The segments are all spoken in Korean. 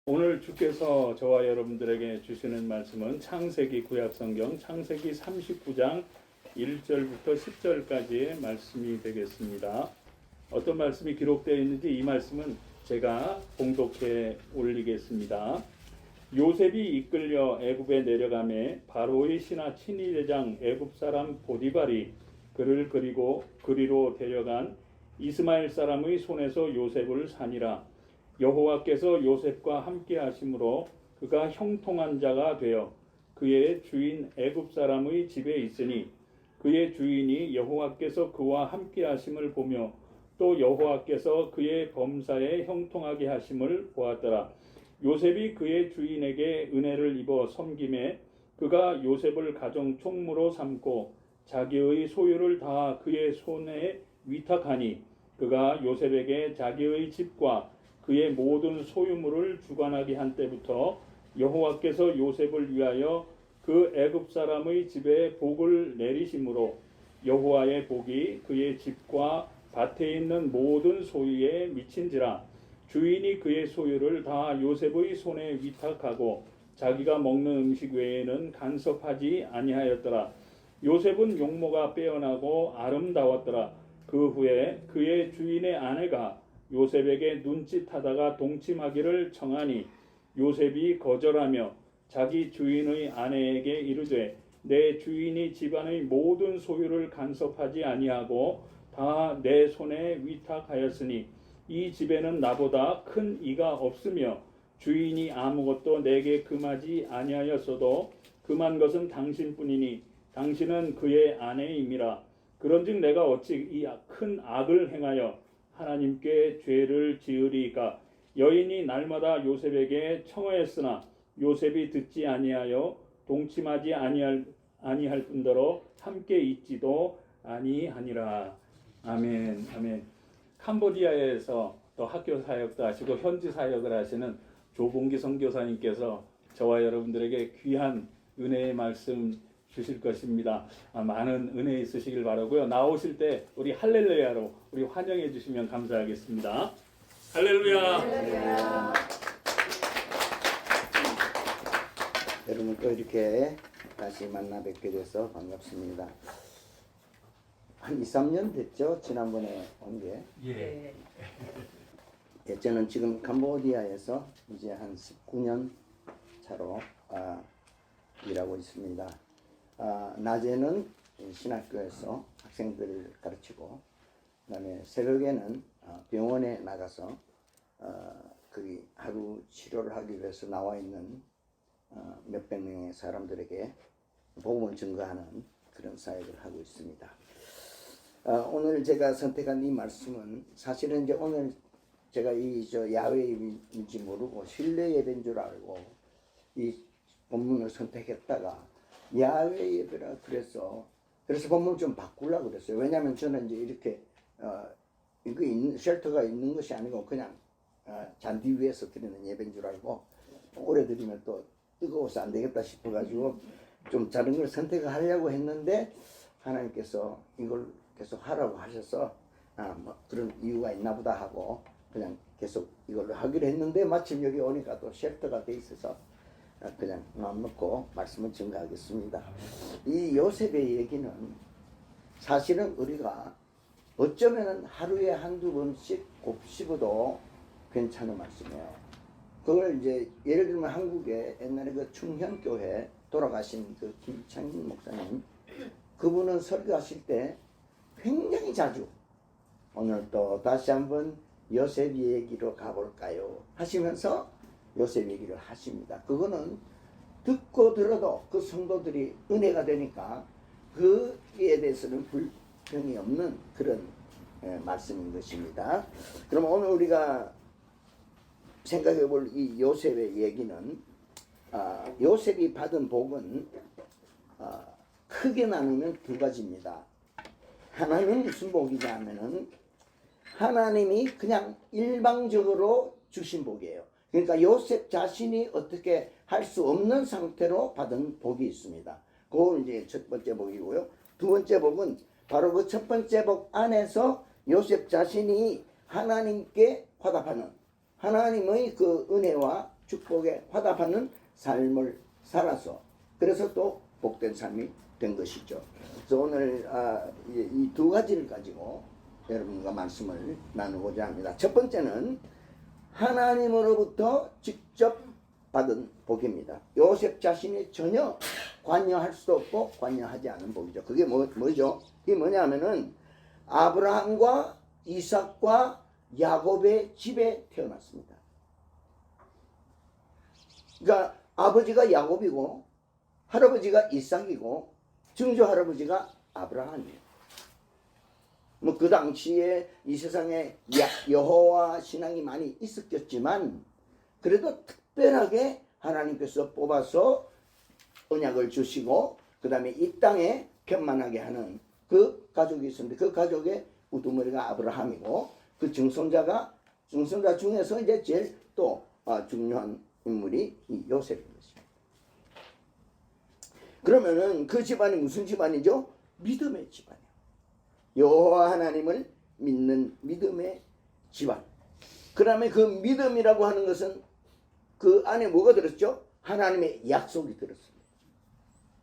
오늘 주께서 저와 여러분들에게 주시는 말씀은 창세기 구약성경 창세기 39장 1절부터 10절까지의 말씀이 되겠습니다. 어떤 말씀이 기록되어 있는지 이 말씀은 제가 봉독해 올리겠습니다. 요셉이 이끌려 애굽에 내려가매 바로의 신하 친위대장 애굽 사람 보디발이 그를 그리로 데려간 이스마엘 사람의 손에서 요셉을 산이라. 여호와께서 요셉과 함께 하심으로 그가 형통한 자가 되어 그의 주인 애굽 사람의 집에 있으니 그의 주인이 여호와께서 그와 함께 하심을 보며 또 여호와께서 그의 범사에 형통하게 하심을 보았더라. 요셉이 그의 주인에게 은혜를 입어 섬김에 그가 요셉을 가정 총무로 삼고 자기의 소유를 다 그의 손에 위탁하니 그가 요셉에게 자기의 집과 그의 모든 소유물을 주관하게 한 때부터 여호와께서 요셉을 위하여 그 애굽 사람의 집에 복을 내리심으로 여호와의 복이 그의 집과 밭에 있는 모든 소유에 미친지라. 주인이 그의 소유를 다 요셉의 손에 위탁하고 자기가 먹는 음식 외에는 간섭하지 아니하였더라. 요셉은 용모가 빼어나고 아름다웠더라. 그 후에 그의 주인의 아내가 요셉에게 눈짓하다가 동침하기를 청하니 요셉이 거절하며 자기 주인의 아내에게 이르되 내 주인이 집안의 모든 소유를 간섭하지 아니하고 다 내 손에 위탁하였으니 이 집에는 나보다 큰 이가 없으며 주인이 아무것도 내게 금하지 아니하였어도 금한 것은 당신뿐이니 당신은 그의 아내임이라. 그런즉 내가 어찌 이 큰 악을 행하여 하나님께 죄를 지으리이까. 여인이 날마다 요셉에게 청하였으나 요셉이 듣지 아니하여 동침하지 아니할 뿐더러 함께 있지도 아니하니라. 아멘. 아멘. 캄보디아에서 또 학교 사역도 하시고 현지 사역을 하시는 조봉기 선교사님께서 저와 여러분들에게 귀한 은혜의 말씀 주실 것입니다. 많은 은혜 있으시길 바라고요. 나오실 때 우리 할렐루야로 우리 환영해 주시면 감사하겠습니다. 할렐루야. 할렐루야. 여러분 또 이렇게 다시 만나 뵙게 돼서 반갑습니다. 한 2, 3년 됐죠? 지난번에 온 게. 예. 저는 지금 캄보디아에서 이제 한 19년 차로 일하고 있습니다. 낮에는 신학교에서 학생들을 가르치고 그다음에 새벽에는 병원에 나가서 거기 하루 치료를 하기 위해서 나와 있는 몇백 명의 사람들에게 복음을 증거하는 그런 사역을 하고 있습니다. 오늘 제가 선택한 이 말씀은 사실은 이제 오늘 제가 야외 예배인지 모르고 실내 예배인 줄 알고 이 본문을 선택했다가 야외 예배라 그래서 본문을 좀 바꾸려고 그랬어요. 왜냐하면 저는 이제 이렇게 쉘터가 있는 것이 아니고 그냥 잔디 위에서 드리는 예배인 줄 알고 오래 드리면 또 뜨거워서 안 되겠다 싶어가지고 좀 다른 걸 선택하려고 했는데 하나님께서 이걸 계속 하라고 하셔서 뭐 그런 이유가 있나 보다 하고 그냥 계속 이걸로 하기로 했는데 마침 여기 오니까 또 쉘터가 돼 있어서 그냥 마음 먹고 말씀을 증거하겠습니다. 이 요셉의 얘기는 사실은 우리가 어쩌면 하루에 한두 번씩 곱씹어도 괜찮은 말씀이에요. 그걸 이제 예를 들면 한국에 옛날에 그 충현교회 돌아가신 그 김창인 목사님, 그분은 설교하실 때 굉장히 자주 오늘 또 다시 한번 요셉 얘기로 가볼까요 하시면서 요셉 얘기를 하십니다. 그거는 듣고 들어도 그 성도들이 은혜가 되니까 그에 대해서는 불평이 없는 그런 말씀인 것입니다. 그럼 오늘 우리가 생각해 볼 이 요셉의 얘기는 요셉이 받은 복은 크게 나누면 두 가지입니다. 하나는 무슨 복이냐 하면은 하나님이 그냥 일방적으로 주신 복이에요. 그러니까 요셉 자신이 어떻게 할 수 없는 상태로 받은 복이 있습니다. 그건 이제 첫 번째 복이고요. 두 번째 복은 바로 그 첫 번째 복 안에서 요셉 자신이 하나님께 화답하는 하나님의 그 은혜와 축복에 화답하는 삶을 살아서 그래서 또 복된 삶이 된 것이죠. 그래서 오늘 이 두 가지를 가지고 여러분과 말씀을 나누고자 합니다. 첫 번째는 하나님으로부터 직접 받은 복입니다. 요셉 자신이 전혀 관여할 수도 없고 관여하지 않은 복이죠. 그게 뭐죠? 그게 뭐냐면은 아브라함과 이삭과 야곱의 집에 태어났습니다. 그러니까 아버지가 야곱이고 할아버지가 이삭이고 증조 할아버지가 아브라함이에요. 뭐 그 당시에 이 세상에 여호와 신앙이 많이 있었겠지만 그래도 특별하게 하나님께서 뽑아서 언약을 주시고 그 다음에 이 땅에 편만하게 하는 그 가족이 있었는데 그 가족의 우두머리가 아브라함이고 그 증손자 중에서 이제 제일 또 중요한 인물이 이 요셉인 것입니다. 그러면은 그 집안이 무슨 집안이죠? 믿음의 집안이에요. 여호와 하나님을 믿는 믿음의 집안. 그 다음에 그 믿음이라고 하는 것은 그 안에 뭐가 들었죠? 하나님의 약속이 들었습니다.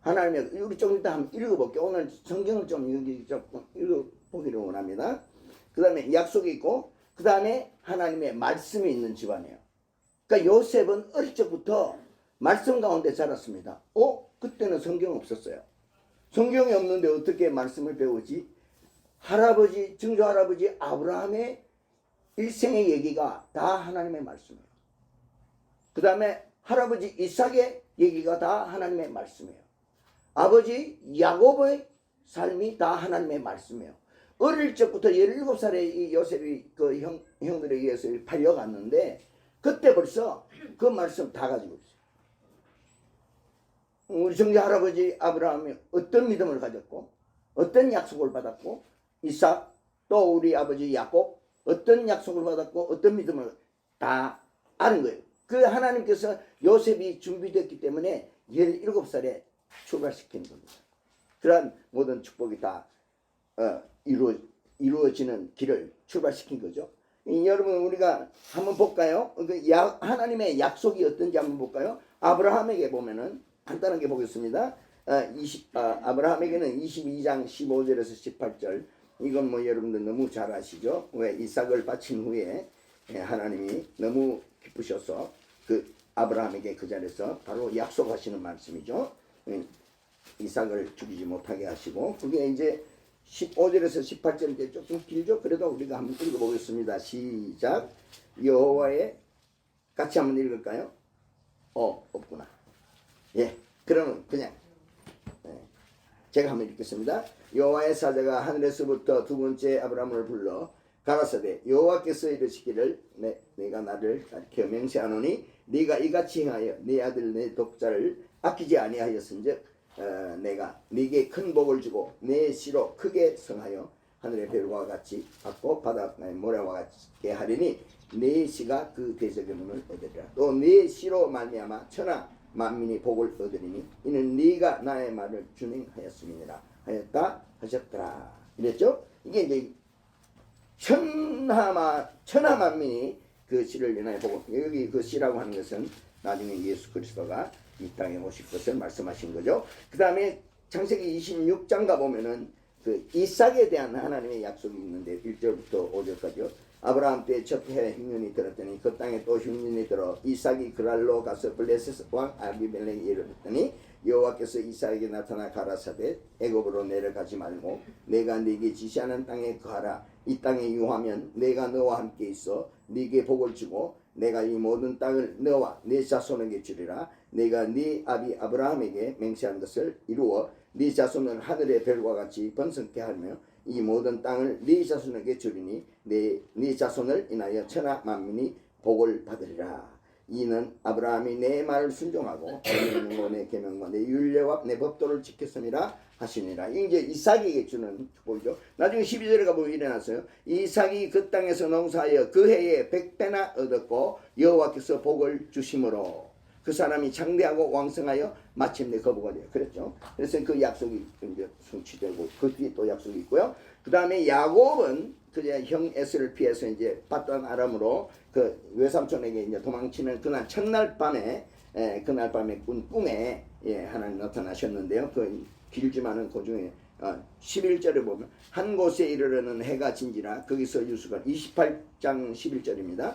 하나님의, 우리 좀 이따 한번 읽어볼게요. 오늘 성경을 좀 읽어보기를 원합니다. 그 다음에 약속이 있고 그 다음에 하나님의 말씀이 있는 집안이에요. 그러니까 요셉은 어릴 적부터 말씀 가운데 자랐습니다. 그때는 성경 없었어요. 성경이 없는데 어떻게 말씀을 배우지? 증조 할아버지 아브라함의 일생의 얘기가 다 하나님의 말씀이에요. 그 다음에 할아버지 이삭의 얘기가 다 하나님의 말씀이에요. 아버지 야곱의 삶이 다 하나님의 말씀이에요. 어릴 적부터 17살에 이 요셉이 그 형들에 의해서 팔려갔는데 그때 벌써 그 말씀 다 가지고 있어요. 우리 증조 할아버지 아브라함이 어떤 믿음을 가졌고 어떤 약속을 받았고 이삭 또 우리 아버지 야곱 어떤 약속을 받았고 어떤 믿음을 다 아는 거예요. 그 하나님께서 요셉이 준비됐기 때문에 17살에 출발시킨 겁니다. 그러한 모든 축복이 다 이루어지는 길을 출발시킨 거죠. 여러분 우리가 한번 볼까요? 하나님의 약속이 어떤지 한번 볼까요? 아브라함에게 보면은 간단하게 보겠습니다. 아브라함에게는 22장 15절에서 18절 이건 뭐 여러분들 너무 잘 아시죠? 왜 이삭을 바친 후에 하나님이 너무 기쁘셔서 그 아브라함에게 그 자리에서 바로 약속하시는 말씀이죠. 이삭을 죽이지 못하게 하시고 그게 이제 15절에서 18절인데 조금 길죠? 그래도 우리가 한번 읽어보겠습니다. 시작. 여호와의 같이 한번 읽을까요? 없구나. 예, 그러면 그냥 제가 한번 읽겠습니다. 여호와의 사자가 하늘에서부터 두 번째 아브라함을 불러 가라사대 여호와께서 이르시기를 내가 나를 가르쳐 맹세하노니 네가 이같이 행하여 네 아들 내 독자를 아끼지 아니하였은즉 내가 네게 큰 복을 주고 내 씨로 크게 성하여 하늘의 별과 같이 받고 바다의 모래와 같게 하리니 네 씨가 그 대적의 문을 얻으리라. 또 네 씨로 말미암아 천하 만민이 복을 얻으리니 이는 네가 나의 말을 준행하였음이니라 하였다 하셨더라. 이랬죠? 이게 이제 천하 만민이 그 씨를 인하여 보고 여기 그 씨라고 하는 것은 나중에 예수 그리스도가 이 땅에 오실 것을 말씀하신 거죠. 그 다음에 창세기 26장 가보면은 그 이삭에 대한 하나님의 약속이 있는데 1절부터 5절까지요. 아브라함 때 첫 해 흉년이 들었더니 그 땅에 또 흉년이 들어 이삭이 그랄로 가서 블레셋 왕 아비멜렉에 이르렀더니 여호와께서 이삭에게 나타나 가라사대 애굽으로 내려가지 말고 내가 네게 지시하는 땅에 거하라. 이 땅에 유하면 내가 너와 함께 있어 네게 복을 주고 내가 이 모든 땅을 너와 네 자손에게 주리라. 내가 네 아비 아브라함에게 맹세한 것을 이루어 네 자손을 하늘의 별과 같이 번성케 하며 이 모든 땅을 네 자손에게 주리니 네 자손을 인하여 천하 만민이 복을 받으리라. 이는 아브라함이 내 말을 순종하고 내 계명과 내 율례와 내 법도를 지켰음이라 하시니라. 이제 이삭에게 주는 축복이죠. 나중에 12절에 가보면 일어났어요. 이삭이 그 땅에서 농사하여 그 해에 100배나 얻었고 여호와께서 복을 주심으로. 그 사람이 장대하고 왕성하여 마침내 거부가 돼요. 그랬죠. 그래서 그 약속이 이제 성취되고 그 뒤에 또 약속이 있고요. 그 다음에 야곱은 그제 형 에서를 피해서 이제 바단 아람으로 그 외삼촌에게 이제 도망치는 그날 첫날 밤에 그날 밤에 꾼 꿈에 하나님 나타나셨는데요. 그 길지만은 그 중에 11절에 보면 한 곳에 이르러는 해가 진지라 거기서 유수가 28장 11절입니다.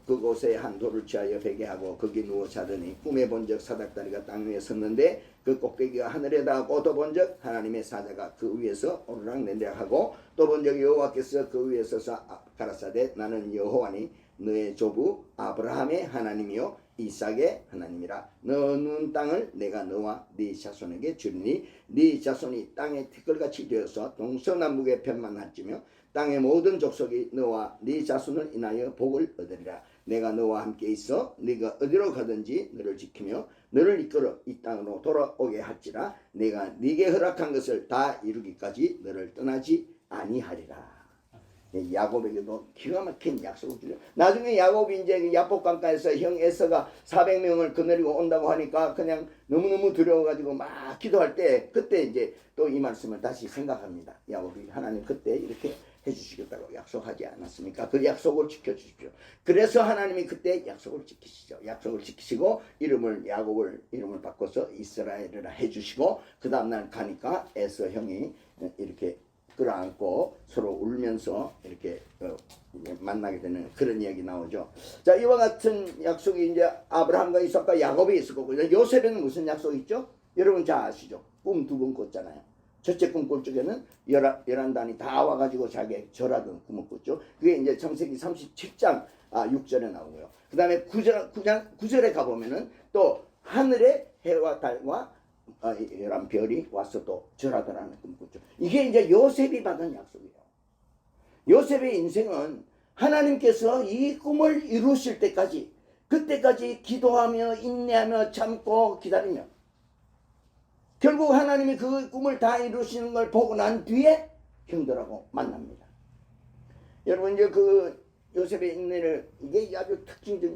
그곳에 한 돌을 취하여 베게 하고 거기 누워 자더니 꿈에 본적 사닥다리가 땅 위에 섰는데 그 꼭대기가 하늘에 닿았고 또 본적 하나님의 사자가 그 위에서 오르락내리락하고 또 본적 여호와께서 그 위에 서서 가라사대 나는 여호와니 너의 조부 아브라함의 하나님이요 이삭의 하나님이라. 너 누운 땅을 내가 너와 네 자손에게 주리니 네 자손이 땅의 티끌같이 되어서 동서남북의 편만 할지며 땅의 모든 족속이 너와 네 자손을 인하여 복을 얻으리라. 내가 너와 함께 있어 네가 어디로 가든지 너를 지키며 너를 이끌어 이 땅으로 돌아오게 할지라. 내가 네게 허락한 것을 다 이루기까지 너를 떠나지 아니하리라. 야곱에게도 기가 막힌 약속을 주죠. 나중에 야곱이 이제 야복강가에서 형 에서가 400명을 거느리고 온다고 하니까 그냥 너무너무 두려워가지고 막 기도할 때 그때 이제 또 이 말씀을 다시 생각합니다. 야곱이 하나님 그때 이렇게 해주시겠다고 약속하지 않았습니까? 그 약속을 지켜주십시오. 그래서 하나님이 그때 약속을 지키시죠. 약속을 지키시고 야곱을 이름을 바꿔서 이스라엘이라 해주시고 그 다음날 가니까 에서 형이 이렇게 끌어안고 서로 울면서 이렇게 만나게 되는 그런 이야기 나오죠. 자, 이와 같은 약속이 이제 아브라함과 이삭과 야곱이 있을 거고, 요셉에는 무슨 약속이 있죠? 여러분 잘 아시죠? 꿈 두 번 꿨잖아요. 첫째 꿈 꿀 적에는 열한 단이 다 와가지고 자기 절하던 꿈을 꿨죠. 그게 이제 창세기 37장 6절에 나오고요. 그 다음에 9절에 가보면은 또 하늘에 해와 달과 11별이 와서 또 절하더라는 꿈을 꿨죠. 이게 이제 요셉이 받은 약속이에요. 요셉의 인생은 하나님께서 이 꿈을 이루실 때까지 그때까지 기도하며 인내하며 참고 기다리며 결국 하나님이 그 꿈을 다 이루시는 걸 보고 난 뒤에 형들하고 만납니다. 여러분 이제 그 요셉의 인내를 이게 아주 특징적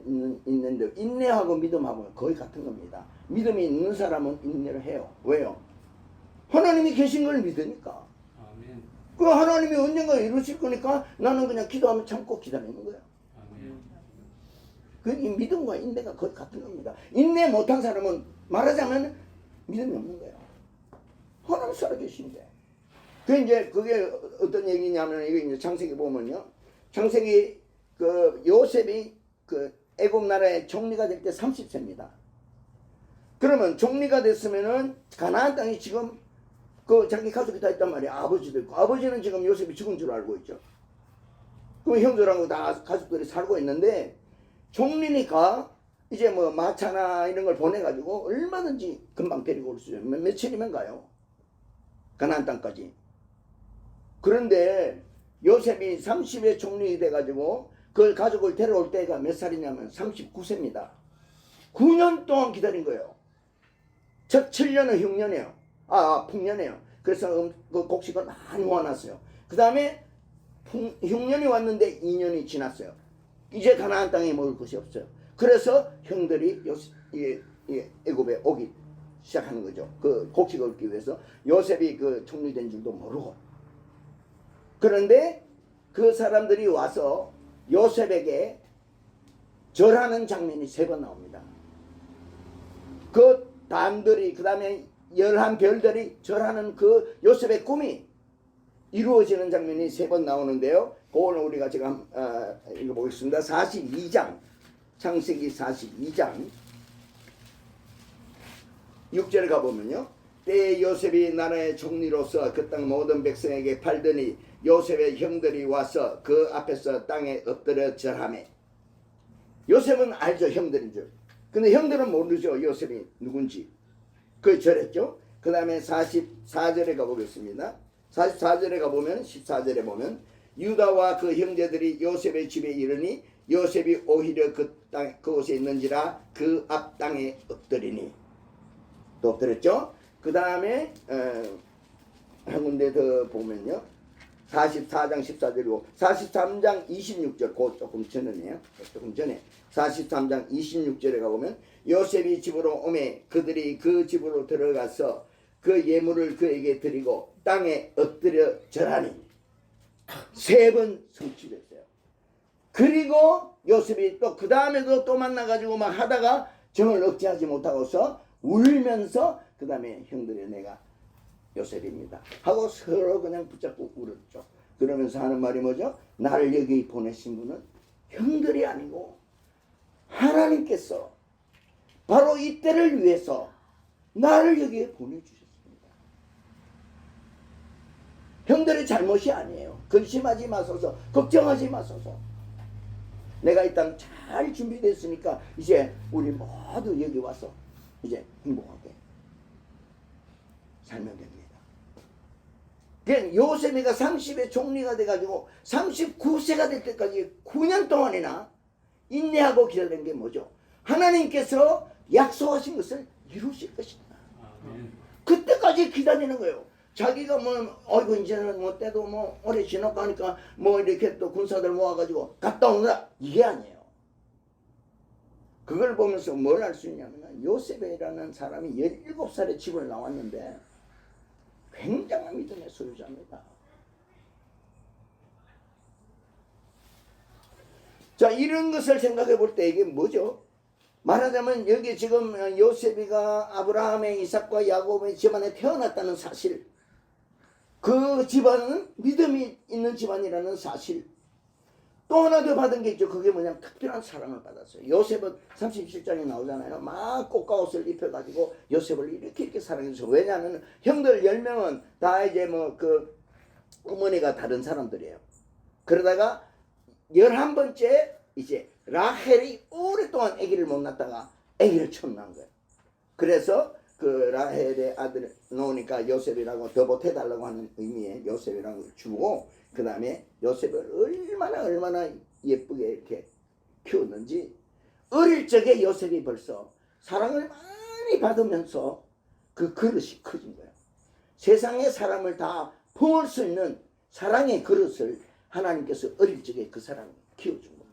있는데 인내하고 믿음하고는 거의 같은 겁니다. 믿음이 있는 사람은 인내를 해요. 왜요? 하나님이 계신 걸 믿으니까. 아멘. 그 하나님이 언젠가 이루실 거니까 나는 그냥 기도하면 참고 기다리는 거예요. 아멘. 그 믿음과 인내가 거의 같은 겁니다. 인내 못한 사람은 말하자면 믿음이 없는 거예요. 하나님 살아계신데. 그게 어떤 얘기냐면 이게 이제 창세기 보면요. 창세기 그 요셉이 그 애굽 나라의 총리가 될 때 30세입니다. 그러면 총리가 됐으면은 가나안 땅이 지금 그 자기 가족이 다 있단 말이에요. 아버지도 있고 아버지는 지금 요셉이 죽은 줄 알고 있죠. 그럼 형들하고 다 가족들이 살고 있는데 총리니까 이제 뭐 마차나 이런 걸 보내가지고 얼마든지 금방 데리고 올 수 있어요. 며칠이면 가요. 가나안 땅까지. 그런데 요셉이 30의 총리 돼가지고 그 가족을 데려올 때가 몇 살이냐면 39세입니다. 9년 동안 기다린 거예요. 첫 7년은 흉년이에요. 풍년이에요. 그래서 그 곡식을 많이 모아놨어요. 그 다음에 흉년이 왔는데 2년이 지났어요. 이제 가나안 땅에 먹을 것이 없어요. 그래서 형들이 애굽에 오기 시작하는 거죠. 그 곡식을 얻기 위해서 요셉이 그 총리된 줄도 모르고. 그런데 그 사람들이 와서 요셉에게 절하는 장면이 3번 나옵니다. 그 단들이 그 다음에 11별들이 절하는 그 요셉의 꿈이 이루어지는 장면이 3번 나오는데요. 그거는 우리가 지금 읽어보겠습니다. 42장 창세기 42장 6절에 가보면요. 때에 요셉이 나라의 총리로서 그 땅 모든 백성에게 팔더니 요셉의 형들이 와서 그 앞에서 땅에 엎드려 절하매. 요셉은 알죠, 형들인 줄. 근데 형들은 모르죠, 요셉이 누군지. 그 절했죠. 그 다음에 44절에 가보겠습니다. 44절에 가보면 14절에 보면 유다와 그 형제들이 요셉의 집에 이르니 요셉이 오히려 그곳에 있는지라 그 앞 땅에 엎드리니. 또 엎드렸죠. 그 다음에 한 군데 더 보면요. 44장 14절이고 43장 26절 그 조금 전이네요. 조금 전에 43장 26절에 가보면 요셉이 집으로 오매 그들이 그 집으로 들어가서 그 예물을 그에게 드리고 땅에 엎드려 절하니 3번 성취됐어요. 그리고 요셉이 또 그 다음에도 또 만나가지고 막 하다가 정을 억제하지 못하고서 울면서 그 다음에 형들이 내가 요셉입니다 하고 서로 그냥 붙잡고 울었죠. 그러면서 하는 말이 뭐죠? 나를 여기 보내신 분은 형들이 아니고 하나님께서 바로 이때를 위해서 나를 여기에 보내주셨습니다. 형들의 잘못이 아니에요. 근심하지 마소서, 걱정하지 마소서. 내가 이 땅 잘 준비됐으니까 이제 우리 모두 여기 와서 이제 행복하게 살면 됩니다. 요셉이가 30의 총리가 돼가지고 39세가 될 때까지 9년 동안이나 인내하고 기다린 게 뭐죠? 하나님께서 약속하신 것을 이루실 것이다. 그때까지 기다리는 거예요. 자기가 어이구 이제는 때도 오래 지났고 하니까 이렇게 또 군사들 모아가지고 갔다 온다 이게 아니에요. 그걸 보면서 뭘 알 수 있냐면 요셉이라는 사람이 17살에 집을 나왔는데 굉장한 믿음의 소유자입니다. 자, 이런 것을 생각해 볼 때 이게 뭐죠? 말하자면 여기 지금 요셉이가 아브라함의 이삭과 야곱의 집안에 태어났다는 사실, 그 집안은 믿음이 있는 집안이라는 사실, 또 하나 더 받은 게 있죠. 그게 뭐냐면 특별한 사랑을 받았어요. 요셉은 37장에 나오잖아요. 막 꽃가옷을 입혀가지고 요셉을 이렇게 사랑해서. 왜냐하면 형들 10명은 다 이제 그 어머니가 다른 사람들이에요. 그러다가 11번째 이제 라헬이 오랫동안 아기를 못 낳다가 아기를 처음 낳은 거예요. 그래서 그 라헬의 아들 놓으니까 요셉이라고 더 보태달라고 하는 의미의 요셉이라고 주고, 그 다음에 요셉을 얼마나 예쁘게 이렇게 키웠는지, 어릴 적에 요셉이 벌써 사랑을 많이 받으면서 그 그릇이 커진 거예요. 세상의 사람을 다 품을 수 있는 사랑의 그릇을 하나님께서 어릴 적에 그 사람을 키워준 거예요.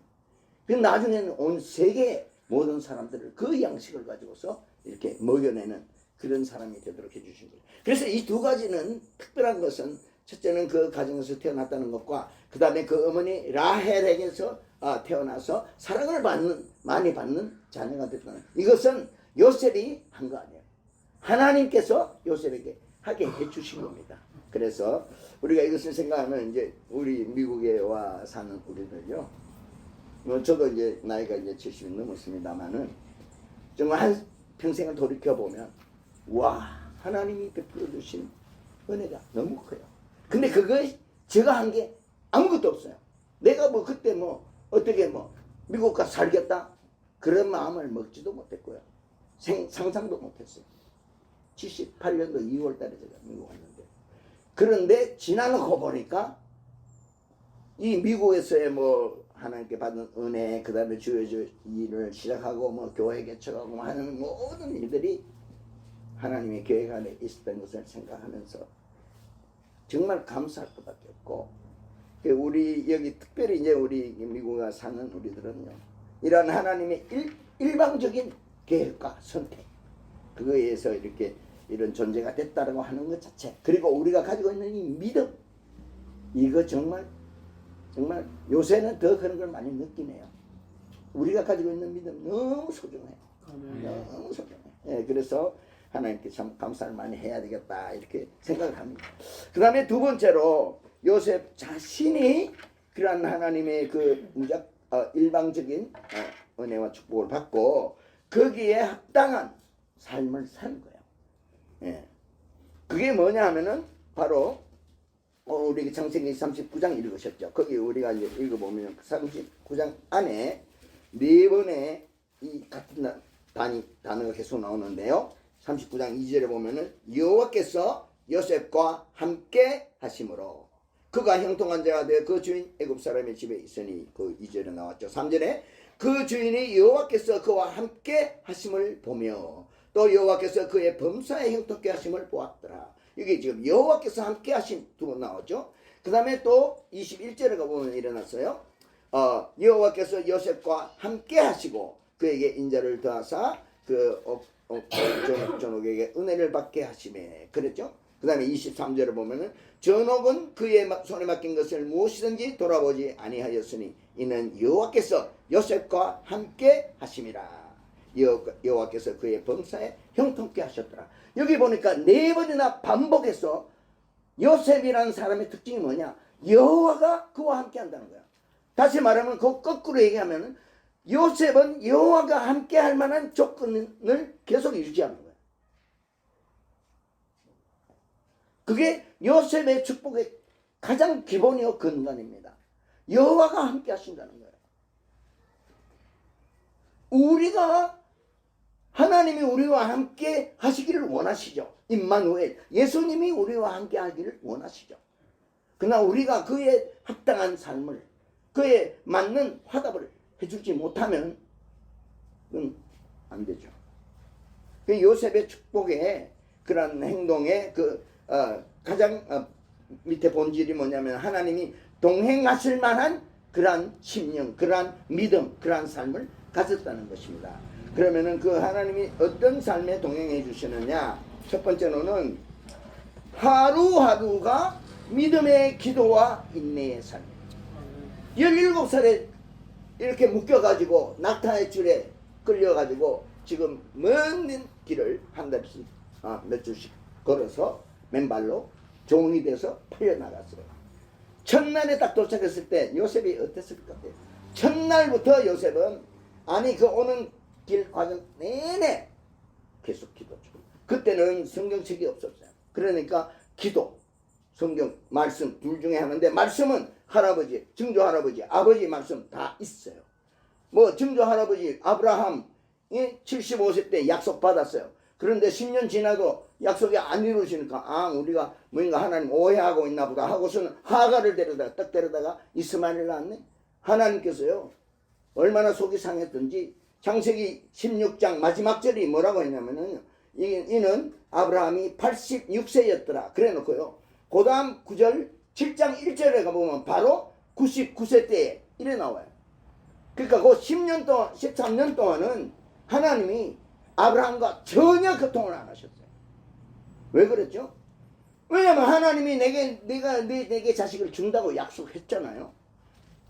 그 나중에는 온 세계 모든 사람들을 그 양식을 가지고서 이렇게 먹여내는 그런 사람이 되도록 해주신 거예요. 그래서 이 두 가지는 특별한 것은, 첫째는 그 가정에서 태어났다는 것과 그 다음에 그 어머니 라헬에게서 태어나서 사랑을 많이 받는 자녀가 됐다는, 이것은 요셉이 한 거 아니에요. 하나님께서 요셉에게 하게 해주신 겁니다. 그래서 우리가 이것을 생각하면 이제 우리 미국에 와 사는 우리들요, 저도 이제 나이가 이제 70이 넘었습니다만은 정말 한 평생을 돌이켜 보면 와, 하나님이 베풀어 주신 은혜가 너무 커요. 근데 그거 제가 한 게 아무것도 없어요. 내가 그때 어떻게 미국 가서 살겠다 그런 마음을 먹지도 못했고요. 상상도 못했어요. 78년도 2월 달에 제가 미국 왔는데, 그런데 지나놓고 보니까 이 미국에서의 하나님께 받은 은혜, 그 다음에 주의 일을 시작하고 교회 개척하고 하는 모든 일들이 하나님의 계획 안에 있었던 것을 생각하면서 정말 감사할 것밖에 없고, 우리 여기 특별히 이제 우리 미국에 사는 우리들은요, 이런 하나님의 일방적인 계획과 선택, 그거에 의해서 이렇게 이런 존재가 됐다라고 하는 것 자체, 그리고 우리가 가지고 있는 이 믿음, 이거 정말 요새는 더 그런 걸 많이 느끼네요. 우리가 가지고 있는 믿음 너무 소중해요. 너무 소중해요. 예, 그래서 하나님께 참 감사를 많이 해야 되겠다 이렇게 생각을 합니다. 그 다음에 두 번째로 요셉 자신이 그러한 하나님의 그 일방적인 은혜와 축복을 받고 거기에 합당한 삶을 사는 거예요. 예. 그게 뭐냐 하면은 바로 우리 창세기 39장 읽으셨죠? 거기 우리가 이제 읽어보면 39장 안에 네 번의 이 같은 단어가 계속 나오는데요. 39장 2절에 보면은 여호와께서 요셉과 함께 하심으로 그가 형통한 자가 되어 그 주인 애굽 사람의 집에 있으니, 그 2절에 나왔죠. 3절에 그 주인이 여호와께서 그와 함께 하심을 보며 또 여호와께서 그의 범사에 형통케 하심을 보았더라. 이게 지금 여호와께서 함께 하심 두 번 나오죠. 그 다음에 또 21절에 가보면 일어났어요. 여호와께서 요셉과 함께 하시고 그에게 인자를 더하사 그 전옥에게 은혜를 받게 하시매 그랬죠. 그 다음에 23절에 보면은 전옥은 그의 손에 맡긴 것을 무엇이든지 돌아보지 아니하였으니 이는 여호와께서 요셉과 함께 하심이라. 여호와께서 그의 범사에 형통케 하셨더라. 여기 보니까 4번이나 반복해서 요셉이라는 사람의 특징이 뭐냐? 여호와가 그와 함께 한다는 거야. 다시 말하면 그 거꾸로 얘기하면 요셉은 여호와가 함께 할 만한 조건을 계속 유지하는 거야. 그게 요셉의 축복의 가장 기본이요 근간입니다. 여호와가 함께 하신다는 거예요. 우리가 하나님이 우리와 함께 하시기를 원하시죠. 임마누엘, 예수님이 우리와 함께 하기를 원하시죠. 그러나 우리가 그에 합당한 삶을, 그에 맞는 화답을 해주지 못하면 그건 안 되죠. 그 요셉의 축복의 그런 행동의 가장 밑에 본질이 뭐냐면 하나님이 동행하실 만한 그러한 심령, 그러한 믿음, 그러한 삶을 가졌다는 것입니다. 그러면은 그 하나님이 어떤 삶에 동행해 주시느냐? 첫 번째로는 하루하루가 믿음의 기도와 인내의 삶. 17살에 이렇게 묶여가지고 낙타의 줄에 끌려가지고 지금 먼 길을 한 달씩 몇 주씩 걸어서 맨발로 종이 돼서 팔려나갔어요. 첫날에 딱 도착했을 때 요셉이 어땠을 것 같아요? 첫날부터 요셉은 그 오는 길 과정 내내 계속 기도 중. 그때는 성경책이 없었어요. 그러니까 기도, 성경, 말씀 둘 중에 하나인데 말씀은 할아버지, 증조 할아버지, 아버지 말씀 다 있어요. 뭐 증조 할아버지 아브라함이 75세 때 약속 받았어요. 그런데 10년 지나도 약속이 안 이루어지니까 우리가 뭔가 하나님 오해하고 있나 보다 하고서는 하가를 딱 데려다가 이스마엘을 낳았네. 하나님께서요 얼마나 속이 상했던지 창세기 16장 마지막 절이 뭐라고 했냐면은 이는 아브라함이 86세였더라 그래 놓고요. 그 다음 9절 7장 1절에 가보면 바로 99세 때에 이래 나와요. 그러니까 그 10년 동안 13년 동안은 하나님이 아브라함과 전혀 교통을 안 하셨어요. 왜 그랬죠? 왜냐면 하나님이 내게 자식을 준다고 약속했잖아요.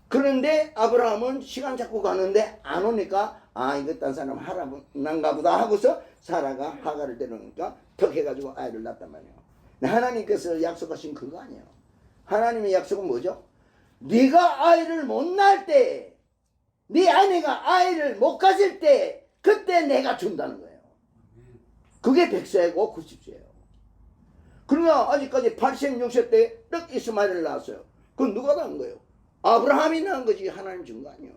그런데 아브라함은 시간 잡고 가는데 안 오니까 이거 딴 사람 하라는가 보다 하고서 사라가 하가를 데려오니까 턱 해가지고 아이를 낳았단 말이에요. 하나님께서 약속하신 그거 아니에요. 하나님의 약속은 뭐죠? 네가 아이를 못 낳을 때, 네 아내가 아이를 못 가질 때 그때 내가 준다는 거예요. 그게 100세고 90세예요. 그러나 아직까지 86세 때 딱 이스마엘을 낳았어요. 그건 누가 낳은 거예요? 아브라함이 낳은 거지 하나님 준 거 아니에요.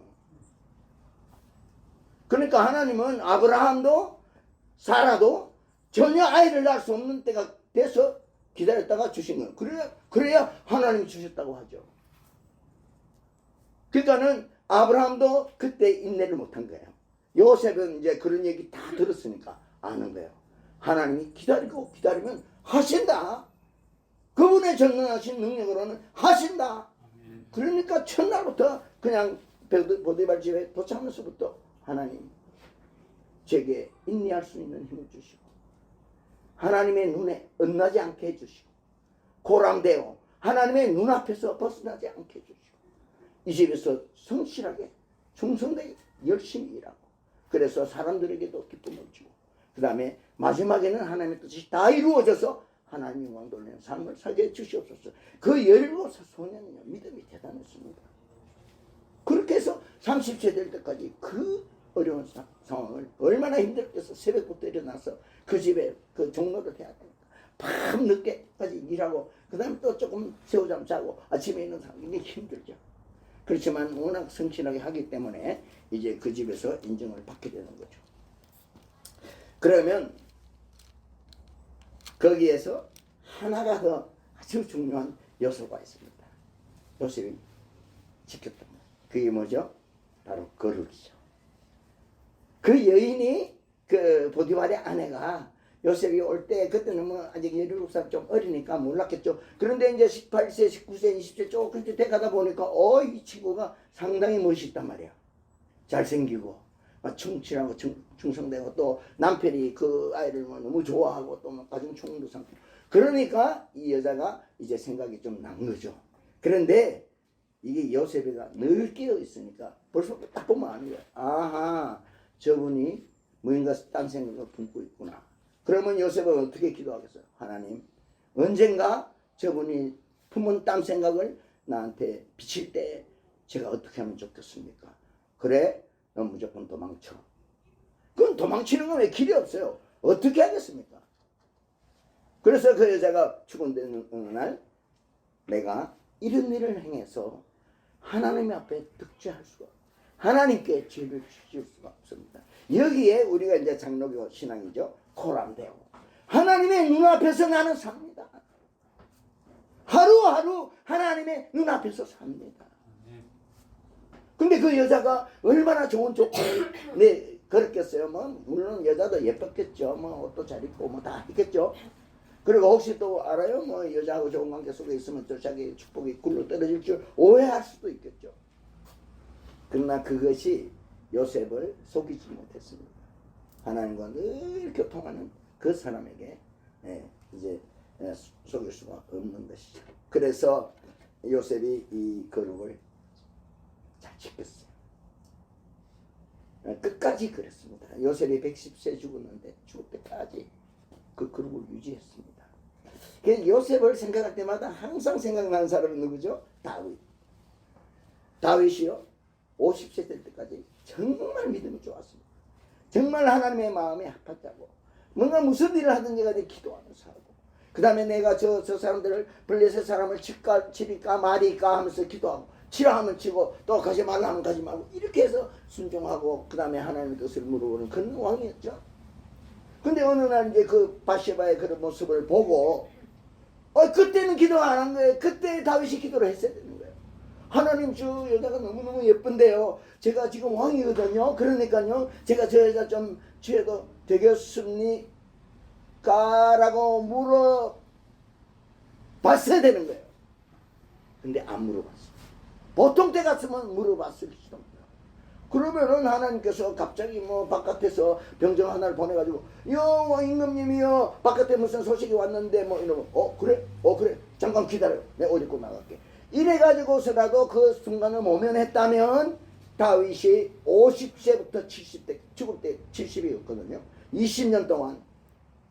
그러니까 하나님은 아브라함도 사라도 전혀 아이를 낳을 수 없는 때가 돼서 기다렸다가 주신 거예요. 그래야 하나님이 주셨다고 하죠. 그러니까는 아브라함도 그때 인내를 못한 거예요. 요셉은 이제 그런 얘기 다 들었으니까 아는 거예요. 하나님이 기다리고 기다리면 하신다. 그분의 전능하신 능력으로는 하신다. 그러니까 첫날부터 그냥 보디발 집에 도착하면서부터 하나님 제게 인내할 수 있는 힘을 주시고 하나님의 눈에 엇나지 않게 해주시고 고랑되어 하나님의 눈앞에서 벗어나지 않게 해주시고 이 집에서 성실하게 충성되게 열심히 일하고 그래서 사람들에게도 기쁨을 주고 그 다음에 마지막에는 하나님의 뜻이 다 이루어져서 하나님 영광 돌리는 삶을 살게 해 주시옵소서. 그 17살 소년은요 믿음이 대단했습니다. 그렇게 해서 30세 될 때까지 그 어려운 상황을 얼마나 힘들겠어. 새벽부터 일어나서 그 집에 그 종로를 해야 되니까 밤 늦게까지 일하고 그 다음에 또 조금 새우잠 자고 아침에 있는 사람 이게 힘들죠. 그렇지만 워낙 성실하게 하기 때문에 이제 그 집에서 인정을 받게 되는 거죠. 그러면 거기에서 하나가 더 아주 중요한 요소가 있습니다. 요셉이 지켰던 것. 그게 뭐죠? 바로 거룩이죠. 그 여인이 그 보디발의 아내가 요셉이 올 때 그때는 뭐 아직 17살 좀 어리니까 몰랐겠죠. 그런데 이제 18세, 19세, 20세 조금씩 돼가다 보니까 이 친구가 상당히 멋있단 말이야. 잘생기고 충실하고 충성되고 또 남편이 그 아이를 뭐 너무 좋아하고 또 가정 총무도 삼고 그러니까 이 여자가 이제 생각이 좀 난 거죠. 그런데 이게 요셉이가 늘 깨어 있으니까 벌써 딱 보면 아는 거야. 아하, 저분이 뭔가 딴 생각을 품고 있구나. 그러면 요셉은 어떻게 기도하겠어요? 하나님, 언젠가 저분이 품은 딴 생각을 나한테 비칠 때 제가 어떻게 하면 좋겠습니까? 그래, 넌 무조건 도망쳐. 그건 도망치는 건 왜 길이 없어요? 어떻게 하겠습니까? 그래서 그 여자가 죽은 어느 날 내가 이런 일을 행해서 하나님 앞에 득죄할 수가 없어요. 하나님께 죄를 지을 수가 없습니다. 여기에 우리가 이제 장로교 신앙이죠. 코란데오. 하나님의 눈앞에서 나는 삽니다. 하루하루 하나님의 눈앞에서 삽니다. 근데 그 여자가 얼마나 좋은 조건을 걸었겠어요. 뭐 물론 여자도 예뻤겠죠. 뭐 옷도 잘 입고 뭐 다 했겠죠. 그리고 혹시 또 알아요? 뭐 여자하고 좋은 관계 속에 있으면 또 자기 축복이 굴러 떨어질 줄 오해할 수도 있겠죠. 그러나 그것이 요셉을 속이지 못했습니다. 하나님과 늘 교통하는 그 사람에게 이제 속일 수가 없는 것이죠. 그래서 요셉이 이 거룩을 잘 지켰어요. 끝까지 그랬습니다. 요셉이 110세 죽었는데 죽을 때까지 그 거룩을 유지했습니다. 그래서 요셉을 생각할 때마다 항상 생각나는 사람은 누구죠? 다윗. 다윗이요 50세 될 때까지 정말 믿음이 좋았습니다. 정말 하나님의 마음에 합했다고 뭔가 무슨 일을 하든지 간에 기도하면서 하고 그 다음에 내가 저 사람들을 블레셋 사람을 치릴까 말일까 하면서 기도하고 치라 하면 치고 또 가지 말라 하면 가지 말고 이렇게 해서 순종하고 그 다음에 하나님의 뜻을 물어보는 그런 왕이었죠. 근데 어느 날 이제 그 바세바의 그런 모습을 보고 그때는 기도 안 한 거예요. 그때 다윗이 기도를 했어야 되는 거예요. 하나님 저 여자가 너무너무 예쁜데요. 제가 지금 왕이거든요. 그러니까요. 제가 저 여자 좀 취해도 되겠습니까? 라고 물어봤어야 되는 거예요. 근데 안 물어봤어요. 보통 때 같으면 물어봤을지도 몰라요. 그러면은 하나님께서 갑자기 뭐 바깥에서 병정 하나를 보내가지고 여 임금님이요 바깥에 무슨 소식이 왔는데 뭐 이러면 그래? 그래 잠깐 기다려 내가 옷 입고 나갈게 이래가지고서라도 그 순간을 모면했다면 다윗이 50세부터 70대 죽을 때 70이었거든요 20년 동안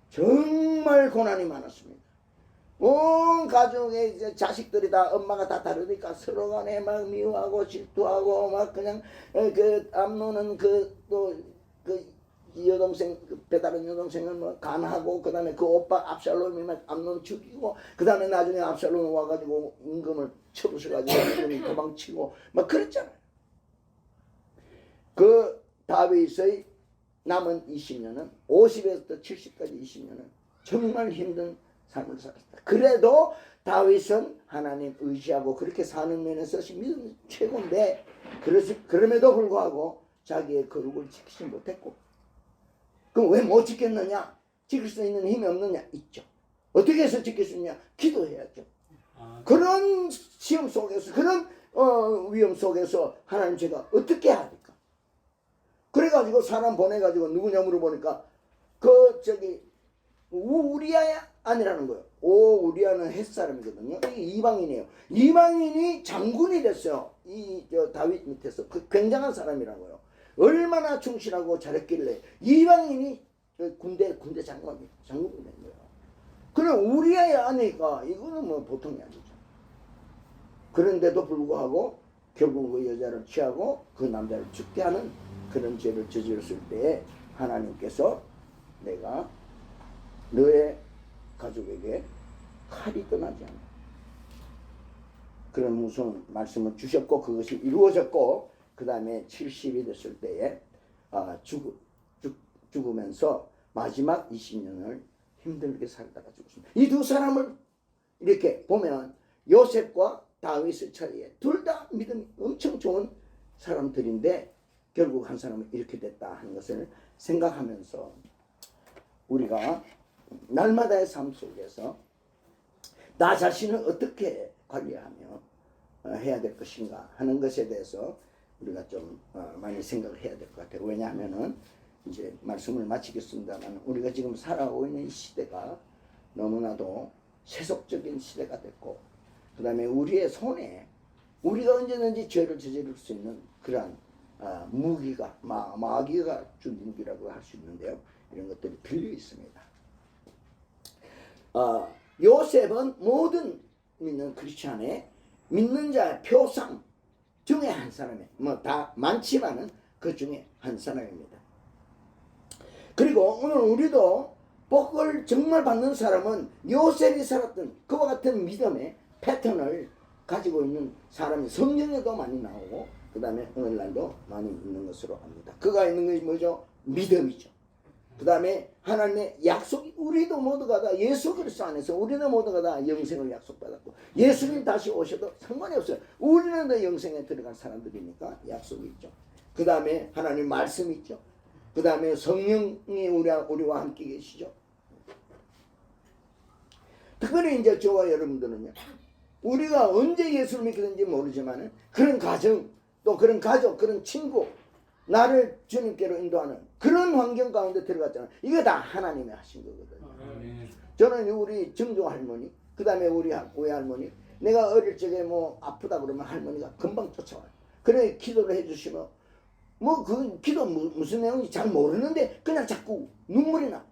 정말 고난이 많았습니다. 온 가족의 이제 자식들이 다 엄마가 다 다르니까 서로 간에 막 미워하고 질투하고 막 그냥 그 암논은 그 여동생 그 배다른 여동생은 뭐 간하고 그 다음에 그 오빠 압살롬이 막 암논 죽이고 그 다음에 나중에 압살롬 와가지고 임금을 쳐부셔가지고 임금이 도망치고 막 그랬잖아요. 그 다윗의 남은 20년은 50에서 70까지 20년은 정말 힘든 삶을 살았다. 그래도 다윗은 하나님 의지하고 그렇게 사는 면에서 믿음이 최고인데 그럼에도 불구하고 자기의 거룩을 지키지 못했고 그럼 왜 못 지켰느냐? 지킬 수 있는 힘이 없느냐? 있죠. 어떻게 해서 지킬 수 있냐? 기도해야죠. 그런 시험 속에서 그런 위험 속에서 하나님 제가 어떻게 해야 될까? 그래가지고 사람 보내가지고 누구냐 물어보니까 우리아야 아니라는 거예요. 우리아는 헷 사람이거든요. 이게 이방인이에요. 이방인이 장군이 됐어요. 다윗 밑에서 굉장한 사람이라고요. 얼마나 충실하고 잘했길래 이방인이 군대 장군이 된 거예요. 그럼 우리아야 아니까 이거는 뭐 보통이 아니죠. 그런데도 불구하고 결국 그 여자를 취하고 그 남자를 죽게 하는 그런 죄를 저질렀을 때에 하나님께서 내가 너의 가족에게 칼이 떠나지 않아. 그런 무슨 말씀을 주셨고 그것이 이루어졌고 그 다음에 70이 됐을 때에 죽으면서 마지막 20년을 힘들게 살다가 죽었습니다. 이 두 사람을 이렇게 보면 요셉과 다윗의 차이에 둘 다 믿음이 엄청 좋은 사람들인데 결국 한 사람은 이렇게 됐다 하는 것을 생각하면서 우리가 날마다의 삶 속에서 나 자신을 어떻게 관리하며 해야 될 것인가 하는 것에 대해서 우리가 좀 많이 생각을 해야 될 것 같아요. 왜냐하면은 이제 말씀을 마치겠습니다만 우리가 지금 살아오고 있는 이 시대가 너무나도 세속적인 시대가 됐고 그 다음에 우리의 손에 우리가 언제든지 죄를 저지를 수 있는 그러한 무기가 마귀가 준 무기라고 할 수 있는데요. 이런 것들이 들려 있습니다. 요셉은 모든 믿는 크리스찬의 믿는 자의 표상 중에 한 사람이에요. 뭐 다 많지만은 그 중에 한 사람입니다. 그리고 오늘 우리도 복을 정말 받는 사람은 요셉이 살았던 그와 같은 믿음의 패턴을 가지고 있는 사람이 성경에도 많이 나오고 그 다음에 오늘날도 많이 있는 것으로 압니다. 그가 있는 것이 뭐죠? 믿음이죠. 그 다음에 하나님의 약속이 우리도 모두가 다 예수 그리스도 안에서 우리는 모두가 다 영생을 약속받았고 예수님 다시 오셔도 상관이 없어요. 우리는 다 영생에 들어간 사람들이니까 약속이 있죠. 그 다음에 하나님 말씀이 있죠. 그 다음에 성령이 우리와 함께 계시죠. 특별히 이제 저와 여러분들은요, 우리가 언제 예수를 믿게 된지 모르지만 그런 가정, 또 그런 가족, 그런 친구, 나를 주님께로 인도하는 그런 환경 가운데 들어갔잖아요. 이게 다 하나님이 하신 거거든요. 저는 우리 정조 할머니, 그 다음에 우리 외할머니, 내가 어릴 적에 뭐 아프다 그러면 할머니가 금방 쫓아와요. 그래 기도를 해주시면 뭐 그 기도 무슨 내용인지 잘 모르는데 그냥 자꾸 눈물이 나.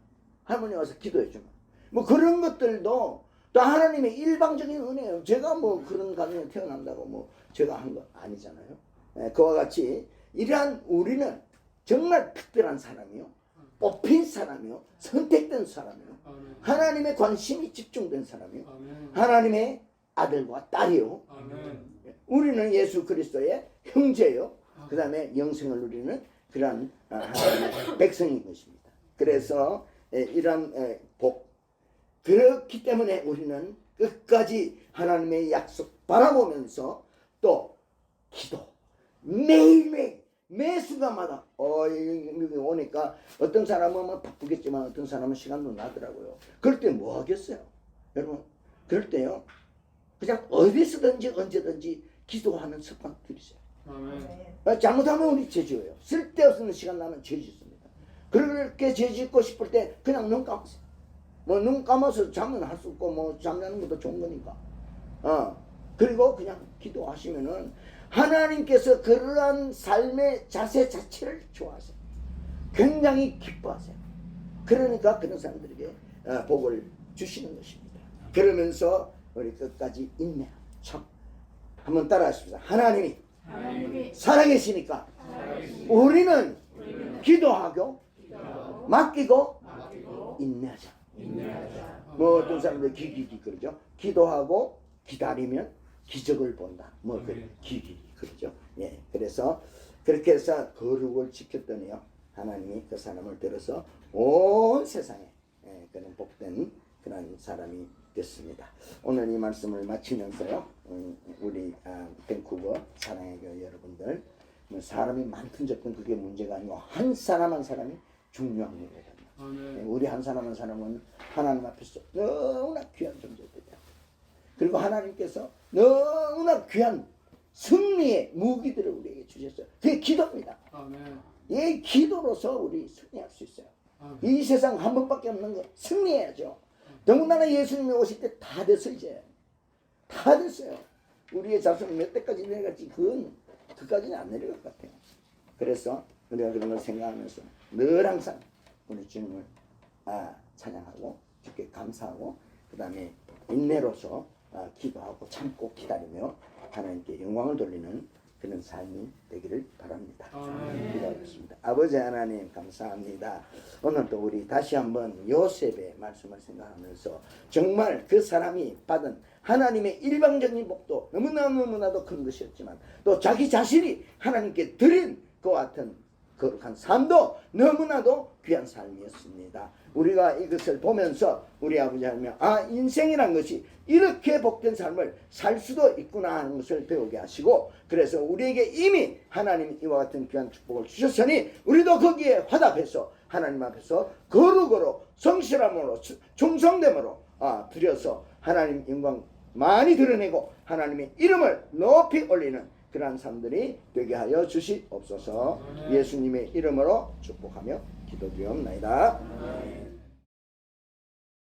할머니 와서 기도해 주면. 뭐 그런 것들도 또 하나님의 일방적인 은혜예요. 제가 뭐 그런 가정에 태어난다고 뭐 제가 한 거 아니잖아요. 그와 같이 이러한 우리는 정말 특별한 사람이요, 뽑힌 사람이요, 선택된 사람이요, 하나님의 관심이 집중된 사람이요, 하나님의 아들과 딸이요. 우리는 예수 그리스도의 형제요. 그 다음에 영생을 누리는 그러한 하나님의 백성인 것입니다. 그래서 이러한 복, 그렇기 때문에 우리는 끝까지 하나님의 약속 바라보면서 또 기도 매일매일 매 순간마다 여기 오니까 어떤 사람은 뭐 바쁘겠지만 어떤 사람은 시간도 나더라고요. 그럴 때 뭐 하겠어요? 여러분 그럴 때요 그냥 어디서든지 언제든지 기도하는 습관 들이세요. 잘못하면 우리 죄지어요. 쓸데없는 시간 나면 죄짓습니다. 그렇게 죄짓고 싶을 때 그냥 눈 감으세요. 뭐 눈 감아서 잠은 할 수 없고 뭐 잠자는 것도 좋은 거니까. 그리고 그냥 기도하시면은 하나님께서 그러한 삶의 자세 자체를 좋아하세요. 굉장히 기뻐하세요. 그러니까 그런 사람들에게 복을 주시는 것입니다. 그러면서 우리 끝까지 인내. 참 한번 따라하십시다. 하나님이 살아계시니까 우리는 기도하고 맡기고 인내하자. 뭐 어떤 사람들 기기기 그러죠. 기도하고 기다리면 기적을 본다. 뭐 기기 그러죠. 예, 그래서 그렇게 해서 거룩을 지켰더니요 하나님이 그 사람을 들어서 온 세상에 그런 복된 그런 사람이 됐습니다. 오늘 이 말씀을 마치면서요 우리 밴쿠버 사랑의 교회 여러분들 뭐 사람이 많든 적든 그게 문제가 아니고 한 사람 한 사람이 중요한 거거든요. 우리 한 사람 한 사람은 하나님 앞에서 너무나 귀한 존재들이야. 그리고 하나님께서 너무나 귀한 승리의 무기들을 우리에게 주셨어요. 그게 기도입니다. 이 기도로서 우리 승리할 수 있어요. 이 세상 한 번밖에 없는 거 승리해야죠. 더군다나 예수님이 오실 때 다 됐어. 이제 다 됐어요. 우리의 자손이 몇 대까지 내려갈지 그건 그까지는 안 내려갈 것 같아요. 그래서 우리가 그런 걸 생각하면서 늘 항상 우리 주님을 찬양하고 주께 감사하고 그 다음에 인내로서 기도하고 참고 기다리며 하나님께 영광을 돌리는 그런 삶이 되기를 바랍니다. 기도하겠습니다. 아버지 하나님 감사합니다. 오늘도 우리 다시 한번 요셉의 말씀을 생각하면서 정말 그 사람이 받은 하나님의 일방적인 복도 너무나도 큰 것이었지만 또 자기 자신이 하나님께 드린 그와 같은 거룩한 삶도 너무나도 귀한 삶이었습니다. 우리가 이것을 보면서 우리 아버지 하나님, 인생이란 것이 이렇게 복된 삶을 살 수도 있구나 하는 것을 배우게 하시고, 그래서 우리에게 이미 하나님이 이와 같은 귀한 축복을 주셨으니 우리도 거기에 화답해서 하나님 앞에서 거룩으로 성실함으로 충성됨으로 드려서 하나님 영광 많이 드러내고 하나님의 이름을 높이 올리는 그러한 삶들이 되게 하여 주시옵소서. 예수님의 이름으로 축복하며 기도드리옵나이다.